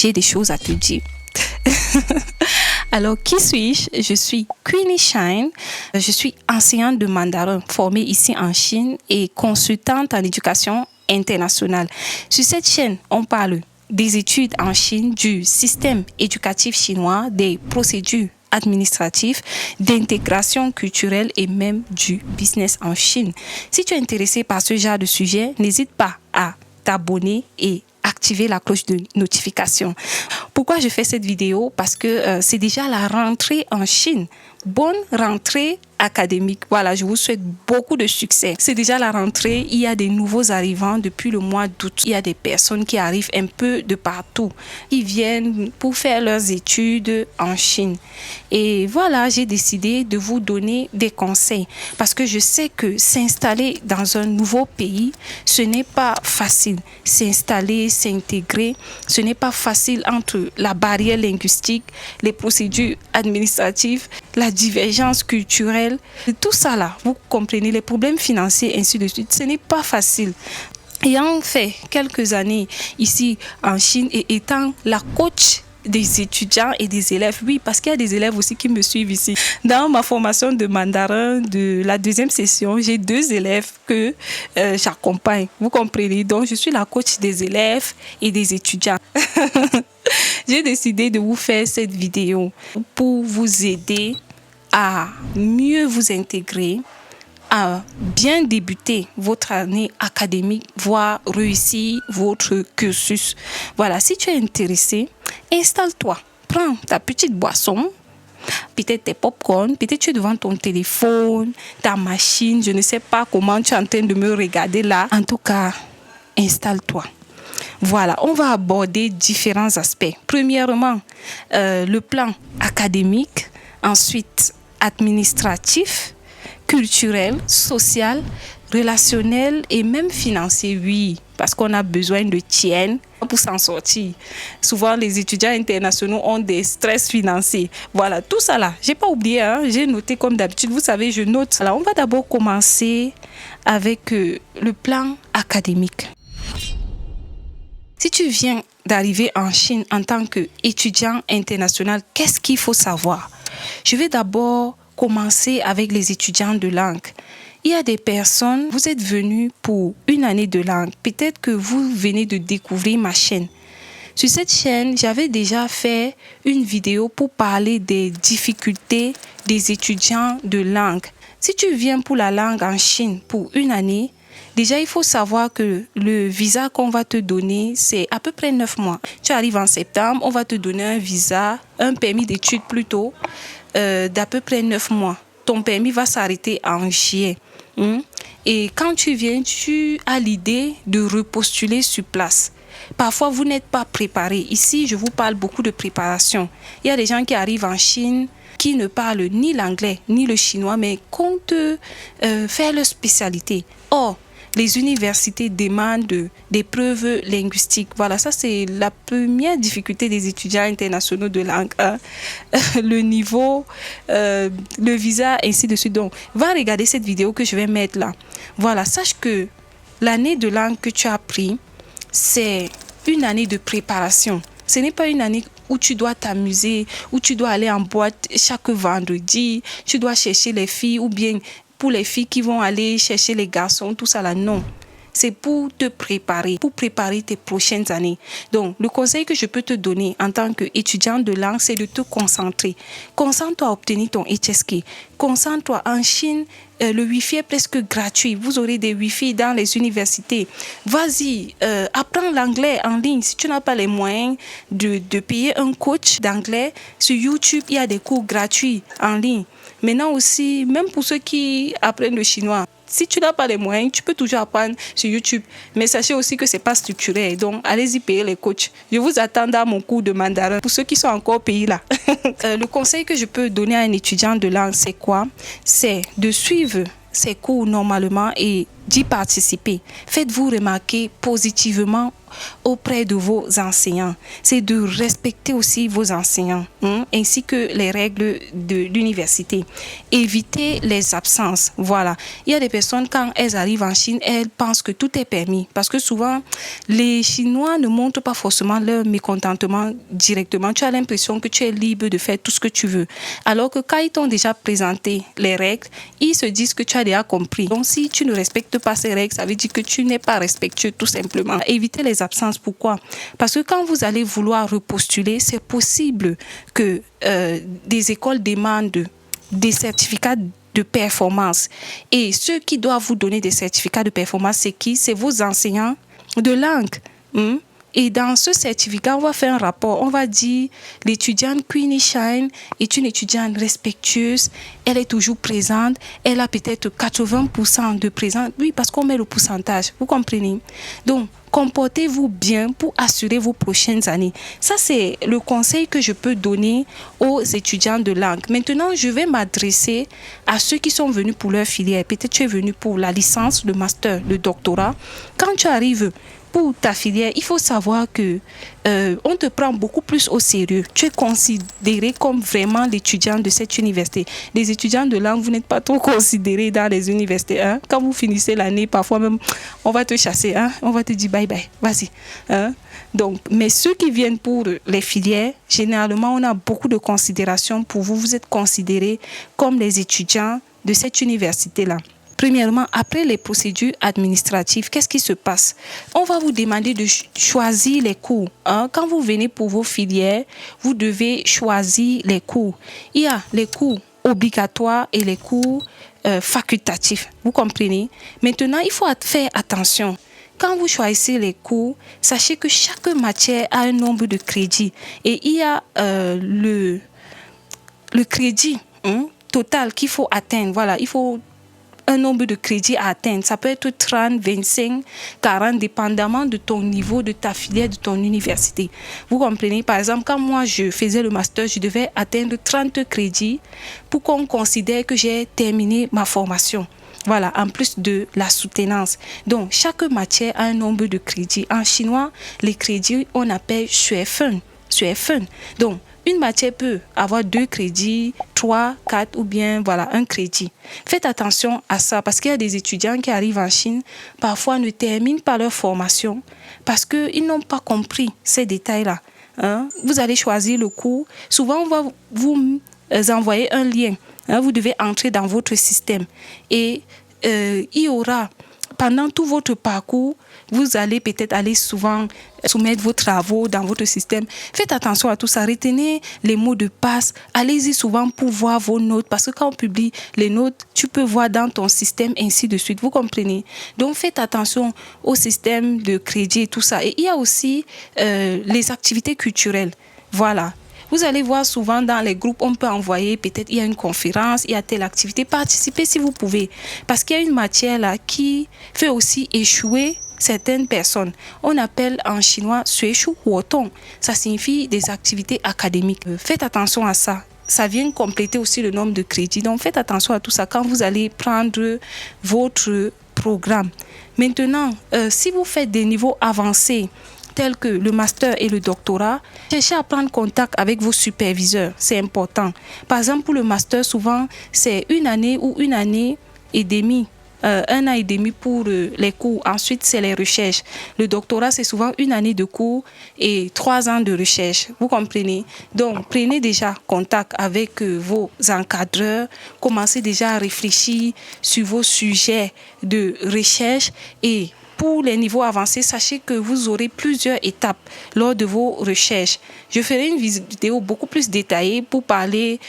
J'ai des choses à te dire. Alors, qui suis-je? Je suis Queenie Shine. Je suis enseignante de mandarin formée ici en Chine et consultante en éducation internationale. Sur cette chaîne, on parle des études en Chine, du système éducatif chinois, des procédures administratives, d'intégration culturelle et même du business en Chine. Si tu es intéressé par ce genre de sujet, n'hésite pas à t'abonner et activer la cloche de notification. Pourquoi je fais cette vidéo? Parce que c'est déjà la rentrée en Chine. Bonne rentrée académique. Voilà, je vous souhaite beaucoup de succès. C'est déjà la rentrée. Il y a des nouveaux arrivants depuis le mois d'août. Il y a des personnes qui arrivent un peu de partout. Ils viennent pour faire leurs études en Chine. Et voilà, j'ai décidé de vous donner des conseils parce que je sais que s'installer dans un nouveau pays, ce n'est pas facile. S'installer, s'intégrer, ce n'est pas facile entre la barrière linguistique, les procédures administratives, la divergence culturelle, tout ça là, vous comprenez, les problèmes financiers, ainsi de suite, ce n'est pas facile. Ayant fait quelques années ici en Chine et étant la coach des étudiants et des élèves, oui, parce qu'il y a des élèves aussi qui me suivent ici. Dans ma formation de mandarin de la deuxième session, j'ai 2 élèves que j'accompagne, vous comprenez, donc je suis la coach des élèves et des étudiants. J'ai décidé de vous faire cette vidéo pour vous aider à mieux vous intégrer, à bien débuter votre année académique, voire réussir votre cursus. Voilà, si tu es intéressé, installe-toi, prends ta petite boisson, peut-être tes popcorn, peut-être tu es devant ton téléphone, ta machine, je ne sais pas comment tu es en train de me regarder là. En tout cas, installe-toi. Voilà, on va aborder différents aspects. Premièrement, le plan académique, ensuite administratif, culturel, social, relationnel et même financier, oui, parce qu'on a besoin de tiennes pour s'en sortir. Souvent, les étudiants internationaux ont des stress financiers. Voilà, tout ça là, j'ai pas oublié, hein, j'ai noté comme d'habitude, vous savez, je note. Alors, on va d'abord commencer avec le plan académique. Si tu viens d'arriver en Chine en tant qu'étudiant international, qu'est-ce qu'il faut savoir? Je vais d'abord commencer avec les étudiants de langue. Il y a des personnes, vous êtes venus pour une année de langue. Peut-être que vous venez de découvrir ma chaîne. Sur cette chaîne, j'avais déjà fait une vidéo pour parler des difficultés des étudiants de langue. Si tu viens pour la langue en Chine pour une année, déjà, il faut savoir que le visa qu'on va te donner, c'est à peu près 9 mois. Tu arrives en septembre, on va te donner un visa, un permis d'études plutôt, d'à peu près 9 mois. Ton permis va s'arrêter en juillet. Et quand tu viens, tu as l'idée de repostuler sur place. Parfois, vous n'êtes pas préparé. Ici, je vous parle beaucoup de préparation. Il y a des gens qui arrivent en Chine qui ne parlent ni l'anglais ni le chinois, mais comptent faire leur spécialité. Or, les universités demandent des preuves linguistiques. Voilà, ça c'est la première difficulté des étudiants internationaux de langue 1. Le niveau, le visa, ainsi de suite. Donc, va regarder cette vidéo que je vais mettre là. Voilà, sache que l'année de langue que tu as pris, c'est une année de préparation. Ce n'est pas une année où tu dois t'amuser, où tu dois aller en boîte chaque vendredi, tu dois chercher les filles ou bien pour les filles qui vont aller chercher les garçons, tout ça là, non. C'est pour te préparer, pour préparer tes prochaines années. Donc, le conseil que je peux te donner en tant qu'étudiant de langue, c'est de te concentrer. Concentre-toi à obtenir ton HSK. Concentre-toi. En Chine, le Wi-Fi est presque gratuit. Vous aurez des Wi-Fi dans les universités. Vas-y, apprends l'anglais en ligne. Si tu n'as pas les moyens de payer un coach d'anglais, sur YouTube, il y a des cours gratuits en ligne. Maintenant aussi, même pour ceux qui apprennent le chinois, si tu n'as pas les moyens, tu peux toujours apprendre sur YouTube. Mais sachez aussi que ce n'est pas structuré. Donc, allez-y payer les coachs. Je vous attends dans mon cours de mandarin pour ceux qui sont encore au pays là. Le conseil que je peux donner à un étudiant de langue, c'est quoi? C'est de suivre ses cours normalement et d'y participer. Faites-vous remarquer positivement auprès de vos enseignants. C'est de respecter aussi vos enseignants, ainsi que les règles de l'université. Évitez les absences. Voilà. Il y a des personnes, quand elles arrivent en Chine, elles pensent que tout est permis. Parce que souvent, les Chinois ne montrent pas forcément leur mécontentement directement. Tu as l'impression que tu es libre de faire tout ce que tu veux. Alors que quand ils t'ont déjà présenté les règles, ils se disent que tu as déjà compris. Donc, si tu ne respectes pas ces règles, ça veut dire que tu n'es pas respectueux, tout simplement. Évitez les absences. Pourquoi? Parce que quand vous allez vouloir repostuler, c'est possible que des écoles demandent des certificats de performance. Et ceux qui doivent vous donner des certificats de performance, c'est qui? C'est vos enseignants de langue. Et dans ce certificat, on va faire un rapport. On va dire, l'étudiante Queenie Shine est une étudiante respectueuse. Elle est toujours présente. Elle a peut-être 80% de présence. Oui, parce qu'on met le pourcentage. Vous comprenez? Donc, comportez-vous bien pour assurer vos prochaines années. Ça, c'est le conseil que je peux donner aux étudiants de langue. Maintenant, je vais m'adresser à ceux qui sont venus pour leur filière. Peut-être tu es venu pour la licence, le master, le doctorat. Quand tu arrives pour ta filière, il faut savoir que on te prend beaucoup plus au sérieux. Tu es considéré comme vraiment l'étudiant de cette université. Les étudiants de langue, vous n'êtes pas trop considérés dans les universités. Quand vous finissez l'année, parfois même, on va te chasser. On va te dire bye bye, vas-y. Donc, mais ceux qui viennent pour les filières, généralement, on a beaucoup de considération pour vous. Vous êtes considérés comme les étudiants de cette université-là. Premièrement, après les procédures administratives, qu'est-ce qui se passe? On va vous demander de choisir les cours. Quand vous venez pour vos filières, vous devez choisir les cours. Il y a les cours obligatoires et les cours facultatifs. Vous comprenez? Maintenant, il faut faire attention. Quand vous choisissez les cours, sachez que chaque matière a un nombre de crédits. Et il y a le crédit total qu'il faut atteindre. Voilà, il faut un nombre de crédits à atteindre. Ça peut être 30, 25, 40, dépendamment de ton niveau, de ta filière, de ton université. Vous comprenez? Par exemple, quand moi, je faisais le master, je devais atteindre 30 crédits pour qu'on considère que j'ai terminé ma formation. Voilà, en plus de la soutenance. Donc, chaque matière a un nombre de crédits. En chinois, les crédits, on appelle xuefeng. Donc, une matière peut avoir 2 crédits, 3, 4 ou bien voilà, un crédit. Faites attention à ça parce qu'il y a des étudiants qui arrivent en Chine, parfois ne terminent pas leur formation parce qu'ils n'ont pas compris ces détails-là. Vous allez choisir le cours. Souvent, on va vous envoyer un lien. Vous devez entrer dans votre système. Et il y aura, pendant tout votre parcours, vous allez peut-être aller souvent soumettre vos travaux dans votre système. Faites attention à tout ça. Retenez les mots de passe. Allez-y souvent pour voir vos notes. Parce que quand on publie les notes, tu peux voir dans ton système, ainsi de suite. Vous comprenez? Donc, faites attention au système de crédit et tout ça. Et il y a aussi les activités culturelles. Voilà. Vous allez voir souvent dans les groupes, on peut envoyer, peut-être il y a une conférence, il y a telle activité. Participez si vous pouvez. Parce qu'il y a une matière là qui fait aussi échouer certaines personnes. On appelle en chinois « suishu huotong ». Ça signifie des activités académiques. Faites attention à ça. Ça vient compléter aussi le nombre de crédits. Donc, faites attention à tout ça quand vous allez prendre votre programme. Maintenant, si vous faites des niveaux avancés, tels que le master et le doctorat, cherchez à prendre contact avec vos superviseurs. C'est important. Par exemple, pour le master, souvent, c'est 1 année ou 1 année et demie. 1 an et demi pour les cours. Ensuite, c'est les recherches. Le doctorat, c'est souvent 1 année de cours et 3 ans de recherche. Vous comprenez? Donc, prenez déjà contact avec vos encadreurs. Commencez déjà à réfléchir sur vos sujets de recherche et pour les niveaux avancés, sachez que vous aurez plusieurs étapes lors de vos recherches. Je ferai une vidéo beaucoup plus détaillée pour parler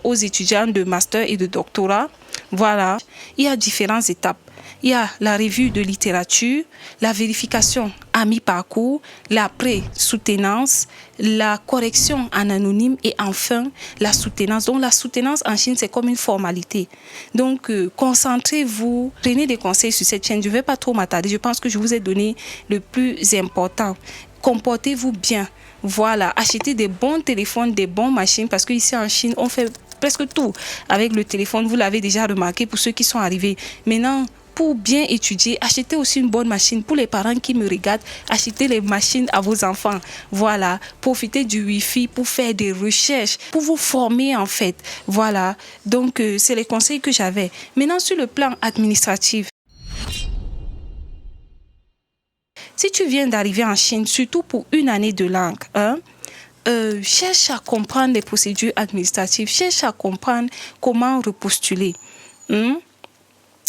aux étudiants de master et de doctorat. Voilà, il y a différentes étapes. Il y a la revue de littérature, la vérification à mi-parcours, la pré-soutenance, la correction en anonyme et enfin la soutenance. Donc la soutenance en Chine, c'est comme une formalité. Donc concentrez-vous, prenez des conseils sur cette chaîne. Je ne vais pas trop m'attarder, je pense que je vous ai donné le plus important. Comportez-vous bien. Voilà, achetez des bons téléphones, des bonnes machines parce qu'ici en Chine, on fait presque tout avec le téléphone. Vous l'avez déjà remarqué pour ceux qui sont arrivés. Maintenant, pour bien étudier, achetez aussi une bonne machine. Pour les parents qui me regardent, achetez les machines à vos enfants. Voilà, profitez du Wi-Fi pour faire des recherches, pour vous former en fait. Voilà, donc c'est les conseils que j'avais. Maintenant, sur le plan administratif, si tu viens d'arriver en Chine, surtout pour une année de langue, cherche à comprendre les procédures administratives, cherche à comprendre comment repostuler.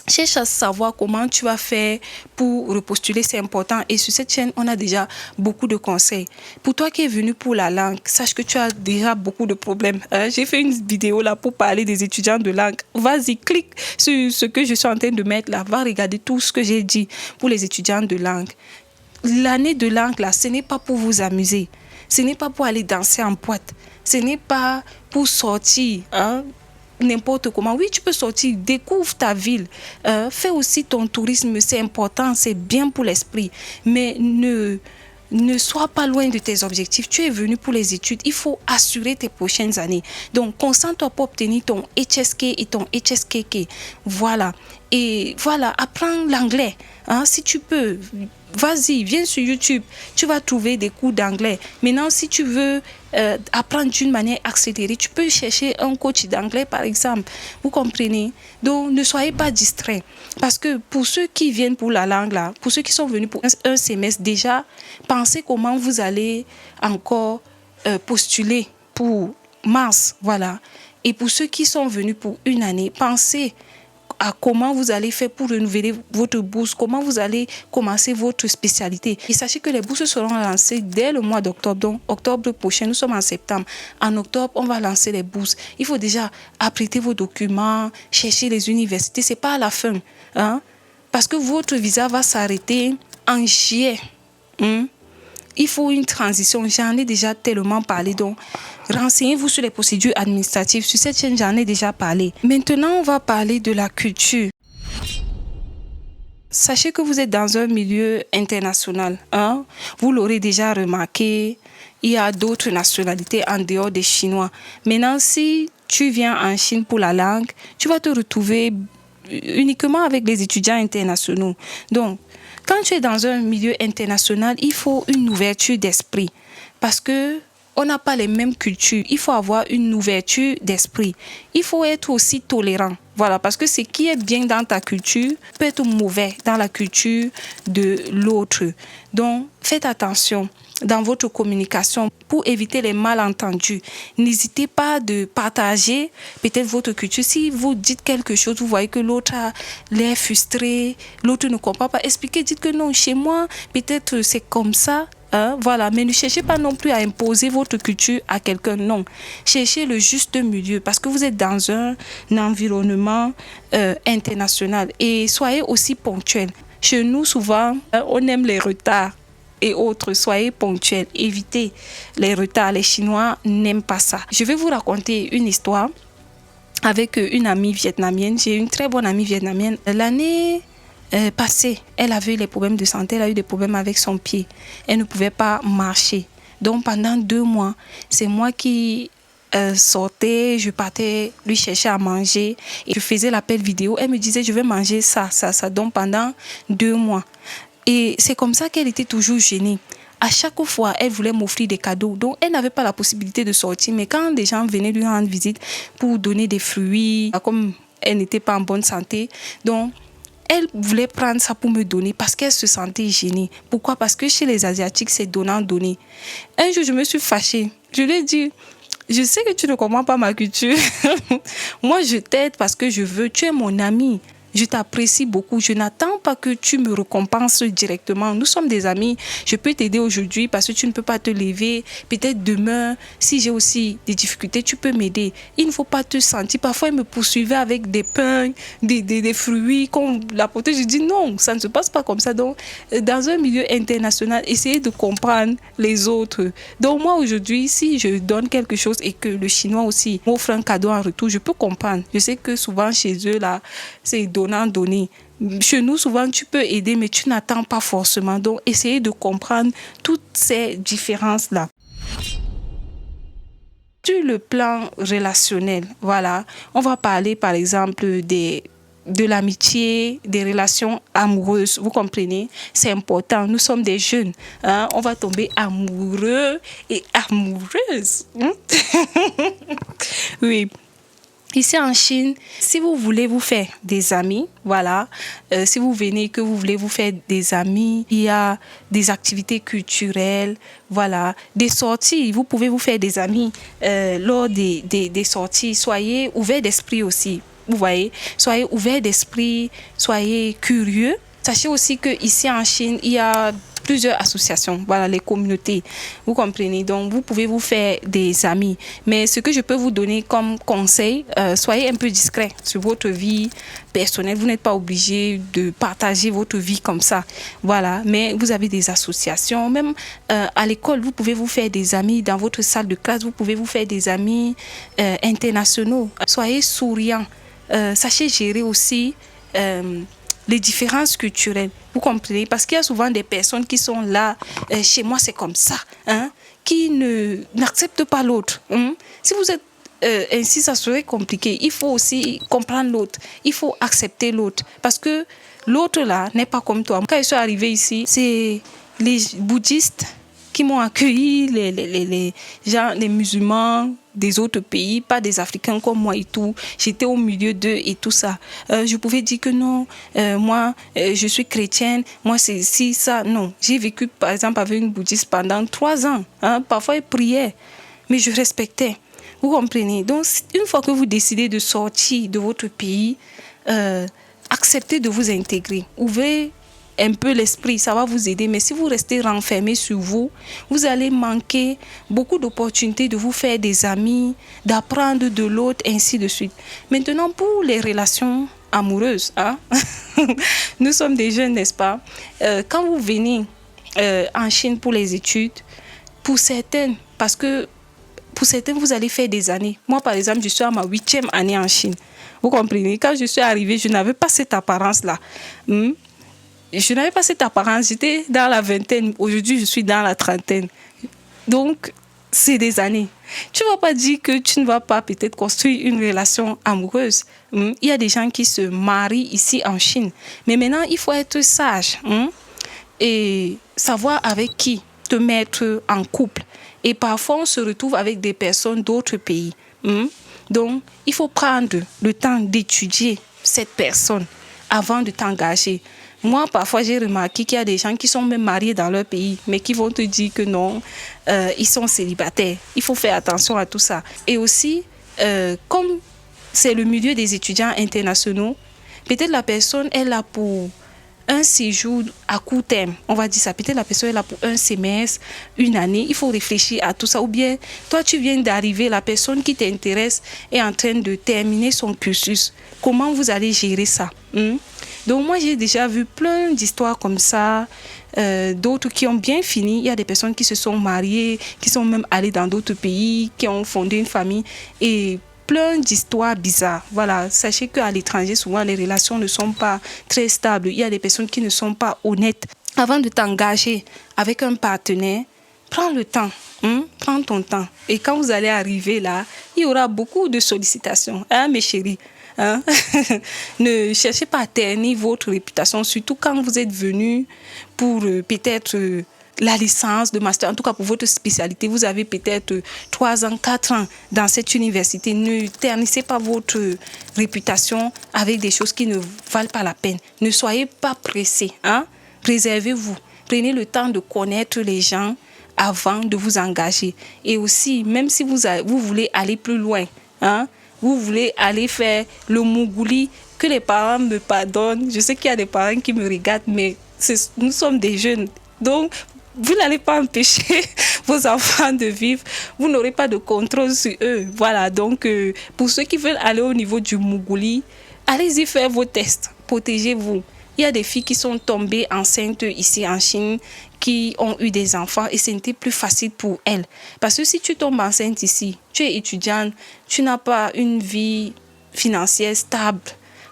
Cherche à savoir comment tu vas faire pour repostuler, c'est important. Et sur cette chaîne, on a déjà beaucoup de conseils. Pour toi qui es venu pour la langue, sache que tu as déjà beaucoup de problèmes. J'ai fait une vidéo là pour parler des étudiants de langue. Vas-y, clique sur ce que je suis en train de mettre là. Va regarder tout ce que j'ai dit pour les étudiants de langue. L'année de langue là, ce n'est pas pour vous amuser. Ce n'est pas pour aller danser en boîte. Ce n'est pas pour sortir, n'importe comment. Oui, tu peux sortir, découvre ta ville, fais aussi ton tourisme, c'est important, c'est bien pour l'esprit, mais ne sois pas loin de tes objectifs. Tu es venu pour les études, il faut assurer tes prochaines années. Donc, concentre-toi pour obtenir ton HSK et ton HSKK. Voilà. Et voilà, apprends l'anglais. Si tu peux, vas-y, viens sur YouTube. Tu vas trouver des cours d'anglais. Maintenant, si tu veux apprendre d'une manière accélérée, tu peux chercher un coach d'anglais, par exemple. Vous comprenez? Donc, ne soyez pas distraits. Parce que pour ceux qui viennent pour la langue, là, pour ceux qui sont venus pour un semestre, déjà, pensez comment vous allez encore postuler pour mars. Voilà. Et pour ceux qui sont venus pour une année, pensez à comment vous allez faire pour renouveler votre bourse, comment vous allez commencer votre spécialité. Et sachez que les bourses seront lancées dès le mois d'octobre. Donc, octobre prochain, nous sommes en septembre. En octobre, on va lancer les bourses. Il faut déjà apprêter vos documents, chercher les universités. Ce n'est pas à la fin. Parce que votre visa va s'arrêter en juillet. Il faut une transition. J'en ai déjà tellement parlé. Donc, renseignez-vous sur les procédures administratives. Sur cette chaîne, j'en ai déjà parlé. Maintenant, on va parler de la culture. Sachez que vous êtes dans un milieu international. Vous l'aurez déjà remarqué. Il y a d'autres nationalités en dehors des Chinois. Maintenant, si tu viens en Chine pour la langue, tu vas te retrouver uniquement avec les étudiants internationaux. Donc, quand tu es dans un milieu international, il faut une ouverture d'esprit parce que on n'a pas les mêmes cultures. Il faut avoir une ouverture d'esprit. Il faut être aussi tolérant. Voilà, parce que ce qui est bien dans ta culture peut être mauvais dans la culture de l'autre. Donc, faites attention dans votre communication pour éviter les malentendus. N'hésitez pas de partager peut-être votre culture. Si vous dites quelque chose, vous voyez que l'autre a l'air frustré, l'autre ne comprend pas, expliquez, dites que non, chez moi, peut-être c'est comme ça. Voilà, mais ne cherchez pas non plus à imposer votre culture à quelqu'un, non. Cherchez le juste milieu parce que vous êtes dans un environnement international et soyez aussi ponctuels. Chez nous, souvent, on aime les retards et autres. Soyez ponctuels, évitez les retards. Les Chinois n'aiment pas ça. Je vais vous raconter une histoire avec une amie vietnamienne. J'ai une très bonne amie vietnamienne. L'année passée, elle avait eu des problèmes de santé, elle a eu des problèmes avec son pied. Elle ne pouvait pas marcher. Donc pendant 2 mois, c'est moi qui sortais, je partais lui chercher à manger et je faisais l'appel vidéo. Elle me disait, je vais manger ça. Donc pendant 2 mois. Et c'est comme ça qu'elle était toujours gênée. À chaque fois, elle voulait m'offrir des cadeaux. Donc, elle n'avait pas la possibilité de sortir. Mais quand des gens venaient lui rendre visite pour donner des fruits, comme elle n'était pas en bonne santé, donc elle voulait prendre ça pour me donner parce qu'elle se sentait gênée. Pourquoi? Parce que chez les Asiatiques, c'est donnant-donner. Un jour, je me suis fâchée. Je lui ai dit, je sais que tu ne comprends pas ma culture. Moi, je t'aide parce que je veux. Tu es mon ami. Je t'apprécie beaucoup. Je n'attends pas que tu me récompenses directement. Nous sommes des amis. Je peux t'aider aujourd'hui parce que tu ne peux pas te lever. Peut-être demain, si j'ai aussi des difficultés, tu peux m'aider. Il ne faut pas te sentir. Parfois, il me poursuivait avec des pains, des fruits qu'on l'apportait. Je dis non, ça ne se passe pas comme ça. Donc, dans un milieu international, essayez de comprendre les autres. Donc, moi, aujourd'hui, si je donne quelque chose et que le Chinois aussi m'offre un cadeau en retour, je peux comprendre. Je sais que souvent, chez eux, là, c'est donnant-donner. Chez nous, souvent, tu peux aider, mais tu n'attends pas forcément. Donc, essayez de comprendre toutes ces différences-là. Sur le plan relationnel, voilà, on va parler, par exemple, des de l'amitié, des relations amoureuses. Vous comprenez? C'est important. Nous sommes des jeunes. Hein? On va tomber amoureux et amoureuses. Oui. Ici en Chine, si vous voulez vous faire des amis, voilà, si vous venez et que vous voulez vous faire des amis, il y a des activités culturelles, voilà, des sorties. Vous pouvez vous faire des amis lors des sorties. Soyez ouverts d'esprit aussi, vous voyez. Soyez ouverts d'esprit, soyez curieux. Sachez aussi qu'ici en Chine, il y a plusieurs associations, voilà, les communautés, vous comprenez. Donc, vous pouvez vous faire des amis. Mais ce que je peux vous donner comme conseil, soyez un peu discret sur votre vie personnelle. Vous n'êtes pas obligé de partager votre vie comme ça, voilà. Mais vous avez des associations, même à l'école, vous pouvez vous faire des amis. Dans votre salle de classe, vous pouvez vous faire des amis internationaux. Soyez souriants. Sachez gérer aussi les différences culturelles. Vous comprenez? Parce qu'il y a souvent des personnes qui sont là, chez moi c'est comme ça, hein, qui n'acceptent pas l'autre. Hein. Si vous êtes ainsi, ça serait compliqué. Il faut aussi comprendre l'autre. Il faut accepter l'autre. Parce que l'autre là n'est pas comme toi. Quand je suis arrivée ici, c'est les bouddhistes qui m'ont accueilli, les gens, les musulmans des autres pays, pas des Africains comme moi et tout. J'étais au milieu d'eux et tout ça. Je pouvais dire que non, moi, je suis chrétienne, moi, c'est si, ça. Non, j'ai vécu, par exemple, avec une bouddhiste pendant 3 ans. Hein. Parfois, elle priait, mais je respectais. Vous comprenez? Donc, une fois que vous décidez de sortir de votre pays, acceptez de vous intégrer. Ouvrez un peu l'esprit, ça va vous aider. Mais si vous restez renfermé sur vous, vous allez manquer beaucoup d'opportunités de vous faire des amis, d'apprendre de l'autre, ainsi de suite. Maintenant, pour les relations amoureuses, hein? Nous sommes des jeunes, n'est-ce pas? Quand vous venez en Chine pour les études, pour certaines, parce que pour certaines, vous allez faire des années. Moi, par exemple, je suis à ma 8e année en Chine. Vous comprenez? Quand je suis arrivée, je n'avais pas cette apparence-là. Je n'avais pas cette apparence, j'étais dans la vingtaine. Aujourd'hui, je suis dans la trentaine. Donc, c'est des années. Tu ne vas pas dire que tu ne vas pas peut-être construire une relation amoureuse. Il y a des gens qui se marient ici en Chine. Mais maintenant, il faut être sage et savoir avec qui te mettre en couple. Et parfois, on se retrouve avec des personnes d'autres pays. Donc, il faut prendre le temps d'étudier cette personne avant de t'engager. Moi, parfois, j'ai remarqué qu'il y a des gens qui sont même mariés dans leur pays, mais qui vont te dire que non, ils sont célibataires. Il faut faire attention à tout ça. Et aussi, comme c'est le milieu des étudiants internationaux, peut-être la personne est là pour un séjour à court terme. On va dire ça. Peut-être la personne est là pour un semestre, une année. Il faut réfléchir à tout ça. Ou bien, toi, tu viens d'arriver, la personne qui t'intéresse est en train de terminer son cursus. Comment vous allez gérer ça? Donc moi, j'ai déjà vu plein d'histoires comme ça, d'autres qui ont bien fini. Il y a des personnes qui se sont mariées, qui sont même allées dans d'autres pays, qui ont fondé une famille et plein d'histoires bizarres. Voilà, sachez qu'à l'étranger, souvent, les relations ne sont pas très stables. Il y a des personnes qui ne sont pas honnêtes. Avant de t'engager avec un partenaire, prends le temps. Prends ton temps. Et quand vous allez arriver là, il y aura beaucoup de sollicitations. Hein, mes chéris? Hein? Ne cherchez pas à ternir votre réputation, surtout quand vous êtes venu pour peut-être la licence de master, en tout cas pour votre spécialité. Vous avez peut-être 3 ans, 4 ans dans cette université. Ne ternissez pas votre réputation avec des choses qui ne valent pas la peine. Ne soyez pas pressés. Hein? Préservez-vous. Prenez le temps de connaître les gens avant de vous engager. Et aussi, même si vous voulez aller plus loin, hein? Vous voulez aller faire le mougouli, que les parents me pardonnent. Je sais qu'il y a des parents qui me regardent, mais nous sommes des jeunes. Donc, vous n'allez pas empêcher vos enfants de vivre. Vous n'aurez pas de contrôle sur eux. Voilà, donc pour ceux qui veulent aller au niveau du mougouli, allez-y faire vos tests. Protégez-vous. Il y a des filles qui sont tombées enceintes ici en Chine, qui ont eu des enfants et c'était plus facile pour elles. Parce que si tu tombes enceinte ici, tu es étudiante, tu n'as pas une vie financière stable.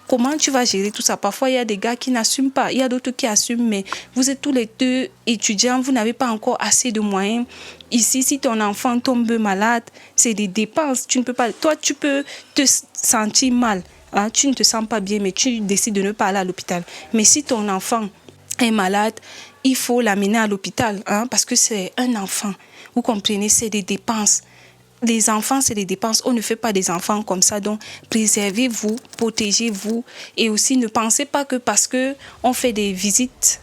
Comment tu vas gérer tout ça? Parfois, il y a des gars qui n'assument pas. Il y a d'autres qui assument, mais vous êtes tous les deux étudiants, vous n'avez pas encore assez de moyens. Ici, si ton enfant tombe malade, c'est des dépenses. Tu ne peux pas. Toi, tu peux te sentir mal. hein, tu ne te sens pas bien, mais tu décides de ne pas aller à l'hôpital. Mais si ton enfant est malade, il faut l'amener à l'hôpital, hein, parce que c'est un enfant. Vous comprenez, c'est des dépenses. Les enfants, c'est des dépenses. On ne fait pas des enfants comme ça. Donc, préservez-vous, protégez-vous. Et aussi, ne pensez pas que parce qu'on fait des visites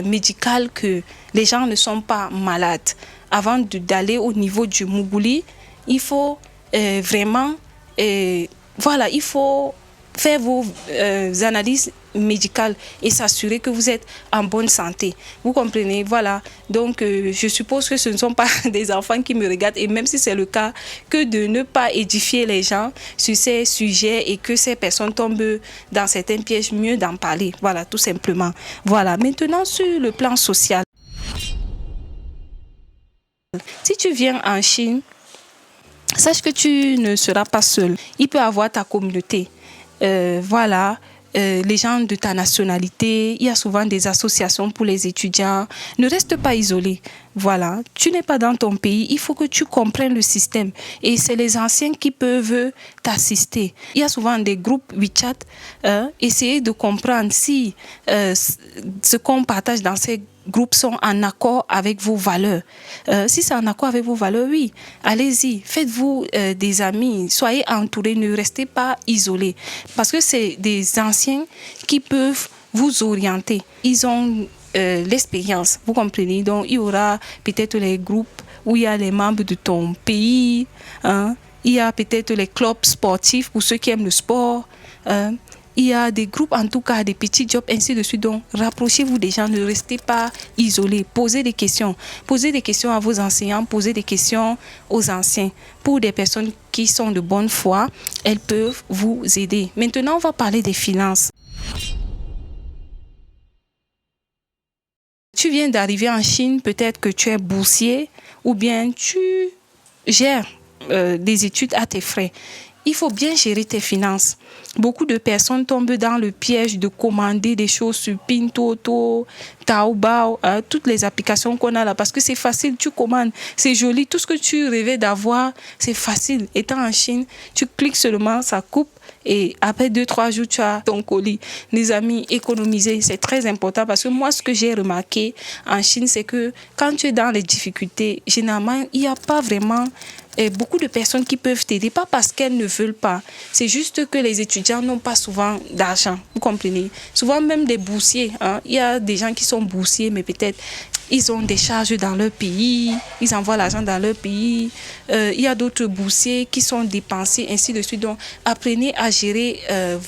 médicales que les gens ne sont pas malades. Avant d'aller au niveau du Mougouli, il faut vraiment... voilà, il faut faire vos analyses médicales et s'assurer que vous êtes en bonne santé. Vous comprenez? Voilà. Donc, je suppose que ce ne sont pas des enfants qui me regardent, et même si c'est le cas, que de ne pas édifier les gens sur ces sujets et que ces personnes tombent dans certains pièges, mieux d'en parler. Voilà, tout simplement. Voilà. Maintenant, sur le plan social, si tu viens en Chine, sache que tu ne seras pas seul. Il peut y avoir ta communauté. Voilà. Les gens de ta nationalité, il y a souvent des associations pour les étudiants. Ne reste pas isolé. Voilà, tu n'es pas dans ton pays, il faut que tu comprennes le système. Et c'est les anciens qui peuvent t'assister. Il y a souvent des groupes WeChat. Essayez de comprendre si ce qu'on partage dans ces groupes sont en accord avec vos valeurs. Si c'est en accord avec vos valeurs, oui, allez-y, faites-vous des amis, soyez entourés, ne restez pas isolés. Parce que c'est des anciens qui peuvent vous orienter. Ils ont l'expérience, vous comprenez. Donc, il y aura peut-être les groupes où il y a les membres de ton pays, hein. Il y a peut-être les clubs sportifs pour ceux qui aiment le sport, il y a des groupes, en tout cas, des petits jobs, ainsi de suite. Donc, rapprochez-vous des gens, ne restez pas isolés. Posez des questions. Posez des questions à vos enseignants, posez des questions aux anciens. Pour des personnes qui sont de bonne foi, elles peuvent vous aider. Maintenant, on va parler des finances. Tu viens d'arriver en Chine, peut-être que tu es boursier ou bien tu gères des études à tes frais. Il faut bien gérer tes finances. Beaucoup de personnes tombent dans le piège de commander des choses sur Pinduoduo, Taobao, toutes les applications qu'on a là, parce que c'est facile, tu commandes, c'est joli, tout ce que tu rêvais d'avoir, c'est facile. Étant en Chine, tu cliques seulement, ça coupe. Et après 2-3 jours, tu as ton colis. Les amis, économiser, c'est très important parce que moi, ce que j'ai remarqué en Chine, c'est que quand tu es dans les difficultés, généralement, il n'y a pas vraiment beaucoup de personnes qui peuvent t'aider, pas parce qu'elles ne veulent pas. C'est juste que les étudiants n'ont pas souvent d'argent, vous comprenez. Souvent même des boursiers, hein. Il y a des gens qui sont boursiers, mais peut-être ils ont des charges dans leur pays, ils envoient l'argent dans leur pays. Il y a d'autres boursiers qui sont dépensés, ainsi de suite. Donc, apprenez à gérer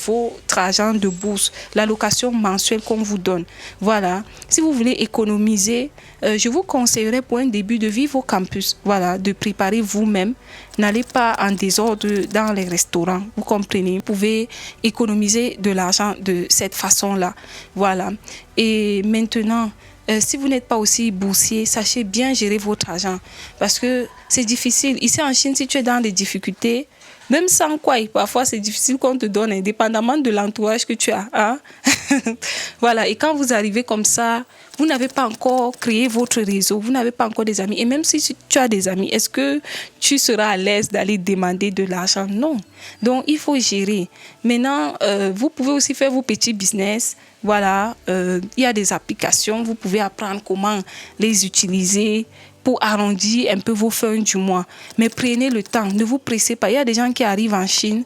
votre argent de bourse, l'allocation mensuelle qu'on vous donne. Voilà. Si vous voulez économiser, je vous conseillerais pour un début de vivre au campus. Voilà, de préparer vous-même. N'allez pas en désordre dans les restaurants. Vous comprenez? Vous pouvez économiser de l'argent de cette façon-là. Voilà. Et maintenant, si vous n'êtes pas aussi boursier, sachez bien gérer votre argent. Parce que c'est difficile. Ici en Chine, si tu es dans des difficultés, même sans quoi, parfois c'est difficile qu'on te donne, indépendamment de l'entourage que tu as. Hein? Voilà. Et quand vous arrivez comme ça, vous n'avez pas encore créé votre réseau, vous n'avez pas encore des amis. Et même si tu as des amis, est-ce que tu seras à l'aise d'aller demander de l'argent? Non. Donc, il faut gérer. Maintenant, vous pouvez aussi faire vos petits business. Voilà, il y a des applications, vous pouvez apprendre comment les utiliser pour arrondir un peu vos fins du mois. Mais prenez le temps, ne vous pressez pas. Il y a des gens qui arrivent en Chine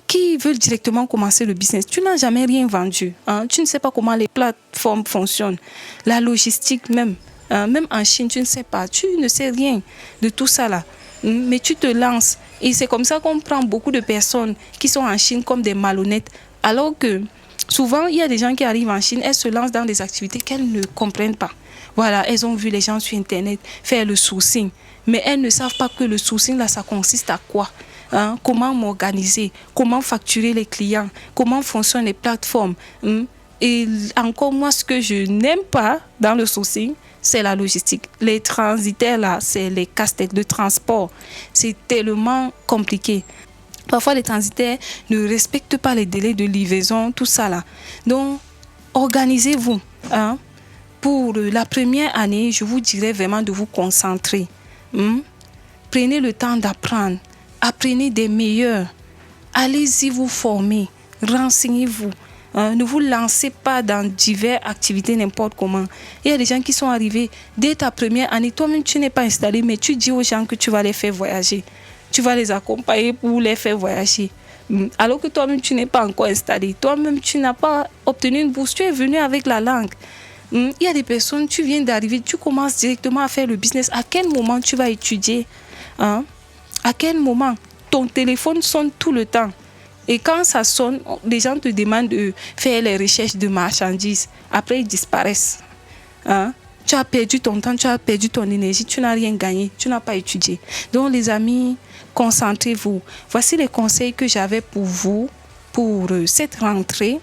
qui veulent directement commencer le business. Tu n'as jamais rien vendu, hein? Tu ne sais pas comment les plateformes fonctionnent, la logistique même. Même en Chine, tu ne sais pas, tu ne sais rien de tout ça là. Mais tu te lances. Et c'est comme ça qu'on prend beaucoup de personnes qui sont en Chine comme des malhonnêtes. Alors que souvent, il y a des gens qui arrivent en Chine, elles se lancent dans des activités qu'elles ne comprennent pas. Voilà, elles ont vu les gens sur Internet faire le sourcing. Mais elles ne savent pas que le sourcing, là, ça consiste à quoi? Hein? Comment m'organiser? Comment facturer les clients? Comment fonctionnent les plateformes? Et encore, moi, ce que je n'aime pas dans le sourcing, c'est la logistique. Les transitaires, là, c'est les casse-têtes de transport. C'est tellement compliqué. Parfois, les transitaires ne respectent pas les délais de livraison, tout ça là. Donc, organisez-vous. Hein. Pour la première année, je vous dirais vraiment de vous concentrer. Prenez le temps d'apprendre. Apprenez des meilleurs. allez-y vous former, renseignez-vous. Ne vous lancez pas dans diverses activités n'importe comment. Il y a des gens qui sont arrivés dès ta première année. Toi-même, tu n'es pas installé, mais tu dis aux gens que tu vas les faire voyager. Tu vas les accompagner pour les faire voyager. Alors que toi-même, tu n'es pas encore installé. Toi-même, tu n'as pas obtenu une bourse. Tu es venu avec la langue. Il y a des personnes, tu viens d'arriver, tu commences directement à faire le business. À quel moment tu vas étudier? À quel moment? Ton téléphone sonne tout le temps. Et quand ça sonne, les gens te demandent de faire les recherches de marchandises. Après, ils disparaissent. Tu as perdu ton temps, tu as perdu ton énergie, tu n'as rien gagné, tu n'as pas étudié. Donc, les amis, concentrez-vous. Voici les conseils que j'avais pour vous pour cette rentrée.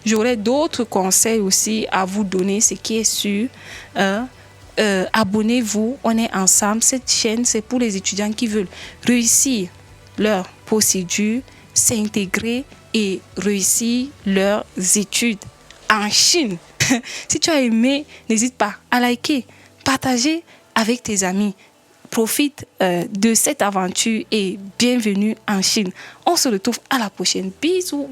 J'aurai d'autres conseils aussi à vous donner, ce qui est sûr. Abonnez-vous, on est ensemble. Cette chaîne, c'est pour les étudiants qui veulent réussir leur procédure, s'intégrer et réussir leurs études en Chine. Si tu as aimé, n'hésite pas à liker, partager avec tes amis. Profite de cette aventure et bienvenue en Chine. On se retrouve à la prochaine. Bisous.